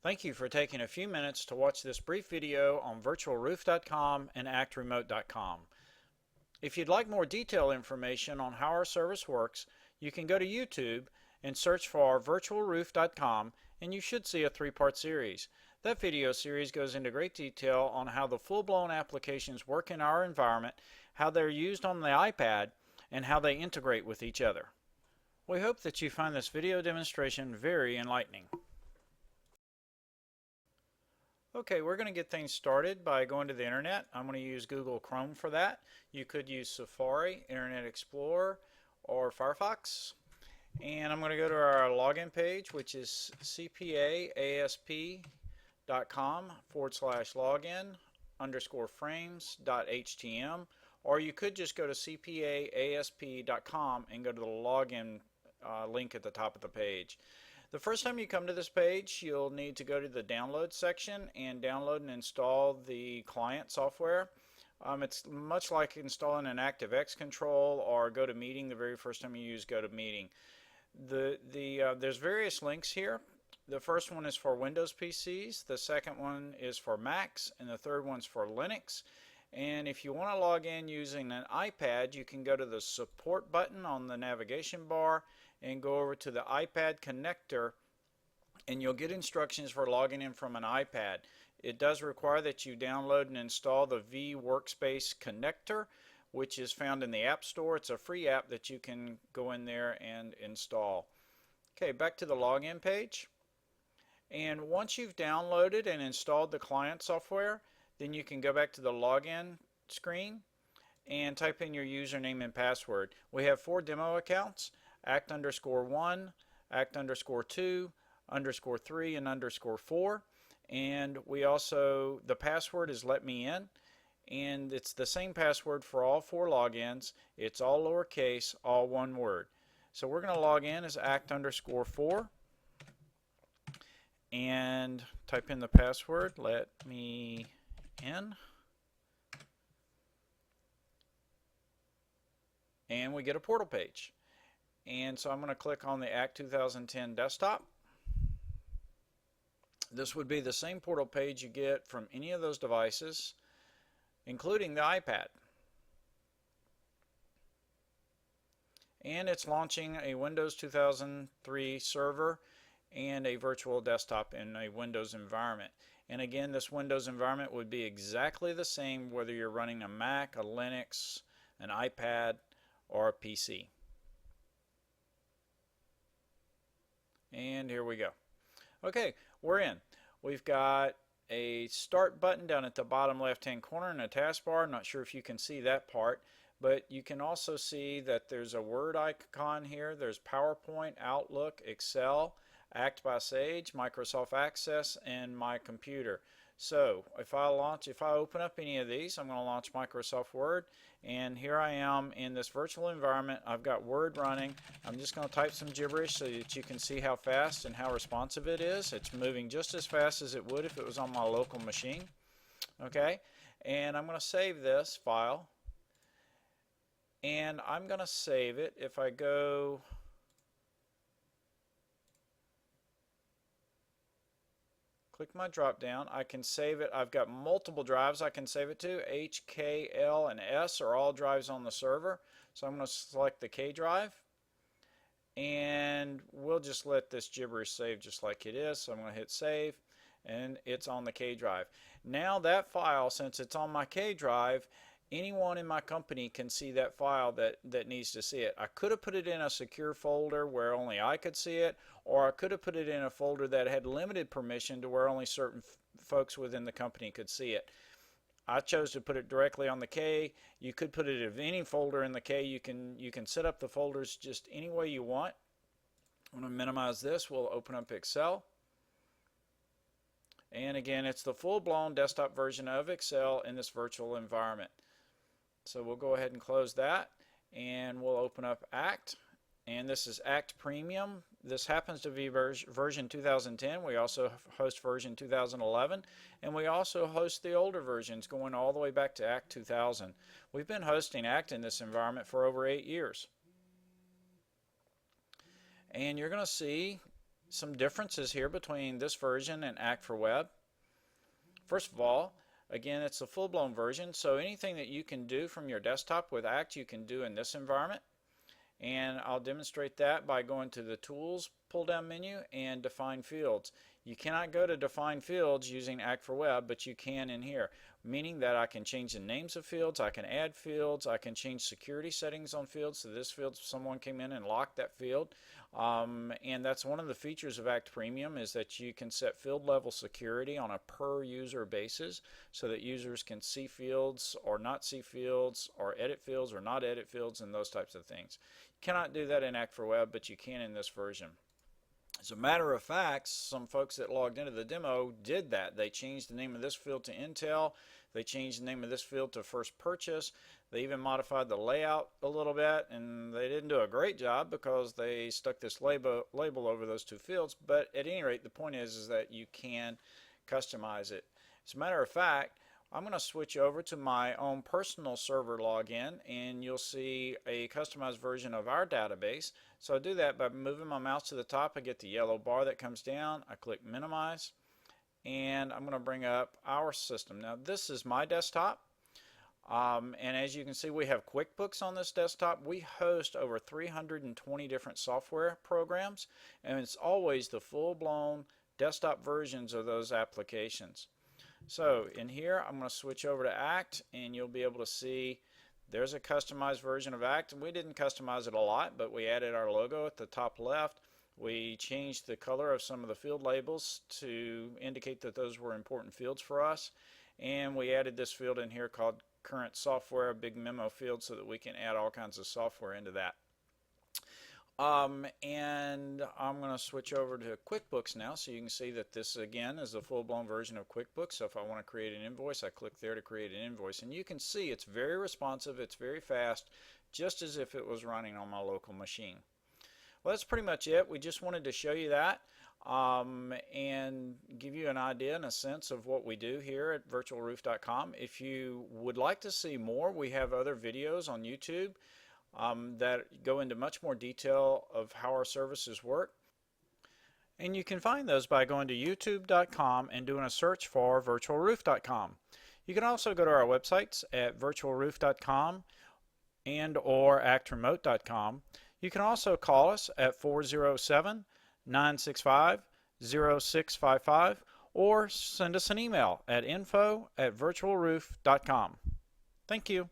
Thank you for taking a few minutes to watch this brief video on virtualroof.com and actremote.com. If you'd like more detailed information on how our service works, you can go to YouTube and search for virtualroof.com and you should see a three-part series. That video series goes into great detail on how the full-blown applications work in our environment, how they're used on the iPad, and how they integrate with each other. We hope that you find this video demonstration very enlightening. Okay, we're going to get things started by going to the internet. I'm going to use Google Chrome for that. You could use Safari, Internet Explorer, or Firefox. And I'm going to go to our login page, which is cpaasp.com/login_frames.htm, or you could just go to cpaasp.com and go to the login link at the top of the page. The first time you come to this page, you'll need to go to the download section and download and install the client software. It's much like installing an ActiveX control or GoToMeeting the very first time you use GoToMeeting. There's various links here. The first one is for Windows PCs, the second one is for Macs, and the third one's for Linux. And if you want to log in using an iPad, you can go to the support button on the navigation bar and go over to the iPad connector, and you'll get instructions for logging in from an iPad. It does require that you download and install the vWorkspace connector, which is found in the App Store. It's a free app that you can go in there and install. Okay, back to the login page. And once you've downloaded and installed the client software, then you can go back to the login screen and type in your username and password. We have 4 demo accounts: act_1, act_2, _3, and _4. And we also, the password is let me in, and it's the same password for all 4 logins. It's all lowercase, all one word. So we're going to log in as act_4 and type in the password, let me in, and we get a portal page. And so I'm going to click on the Act 2010 desktop. This would be the same portal page you get from any of those devices, including the iPad. And it's launching a Windows 2003 server and a virtual desktop in a Windows environment. And again, this Windows environment would be exactly the same whether you're running a Mac, a Linux, an iPad, or a PC. And here we go. Okay, we're in. We've got a start button down at the bottom left hand corner in a taskbar. I'm not sure if you can see that part, but you can also see that there's a Word icon here. There's PowerPoint, Outlook, Excel, Act by Sage, Microsoft Access, and My Computer. So if I open up any of these, I'm going to launch Microsoft Word, and here I am in this virtual environment. I've got Word running. I'm just going to type some gibberish so that you can see how fast and how responsive it is. It's moving just as fast as it would if it was on my local machine. Okay, and I'm going to save this file, and I'm going to save it. If I go click my drop down, I can save it. I've got multiple drives I can save it to. H, K, L, and S are all drives on the server. So I'm going to select the K drive, and we'll just let this gibberish save just like it is. So I'm going to hit save, and it's on the K drive. Now that file, since it's on my K drive, anyone in my company can see that file that needs to see it. I could have put it in a secure folder where only I could see it, or I could have put it in a folder that had limited permission to where only certain folks within the company could see it. I chose to put it directly on the K. You could put it in any folder in the K. You can set up the folders just any way you want. I'm going to minimize this. We'll open up Excel. And again, it's the full-blown desktop version of Excel in this virtual environment. So we'll go ahead and close that, and we'll open up Act, and this is Act Premium. This happens to be version 2010. We also host version 2011, and we also host the older versions going all the way back to Act 2000. We've been hosting Act in this environment for over 8 years. And you're going to see some differences here between this version and Act for Web. First of all, again, it's a full-blown version, so anything that you can do from your desktop with Act, you can do in this environment. And I'll demonstrate that by going to the Tools pull-down menu and Define Fields. You cannot go to Define Fields using Act for Web, but you can in here, meaning that I can change the names of fields, I can add fields, I can change security settings on fields. So this field, someone came in and locked that field. And that's one of the features of Act Premium, is that you can set field level security on a per user basis so that users can see fields or not see fields, or edit fields or not edit fields, and those types of things. You cannot do that in Act for Web, but you can in this version. As a matter of fact, some folks that logged into the demo did that. They changed the name of this field to Intel. They changed the name of this field to First Purchase. They even modified the layout a little bit, and they didn't do a great job because they stuck this label over those two fields. But at any rate, the point is that you can customize it. As a matter of fact, I'm going to switch over to my own personal server login, and you'll see a customized version of our database. So I do that by moving my mouse to the top. I get the yellow bar that comes down. I click Minimize, and I'm going to bring up our system. Now this is my desktop, and as you can see, we have QuickBooks on this desktop. We host over 320 different software programs, and it's always the full-blown desktop versions of those applications. So in here, I'm going to switch over to Act, and you'll be able to see there's a customized version of Act. We didn't customize it a lot, but we added our logo at the top left. We changed the color of some of the field labels to indicate that those were important fields for us. And we added this field in here called Current Software, a big memo field, so that we can add all kinds of software into that. And I'm going to switch over to QuickBooks now, so you can see that this again is a full-blown version of QuickBooks. So if I want to create an invoice, I click there to create an invoice, and you can see it's very responsive, it's very fast, just as if it was running on my local machine. Well, that's pretty much it. We just wanted to show you that and give you an idea and a sense of what we do here at virtualroof.com. If you would like to see more, we have other videos on YouTube that go into much more detail of how our services work. And you can find those by going to youtube.com and doing a search for virtualroof.com. You can also go to our websites at virtualroof.com and or actremote.com. You can also call us at 407-965-0655 or send us an email at info@virtualroof.com. Thank you.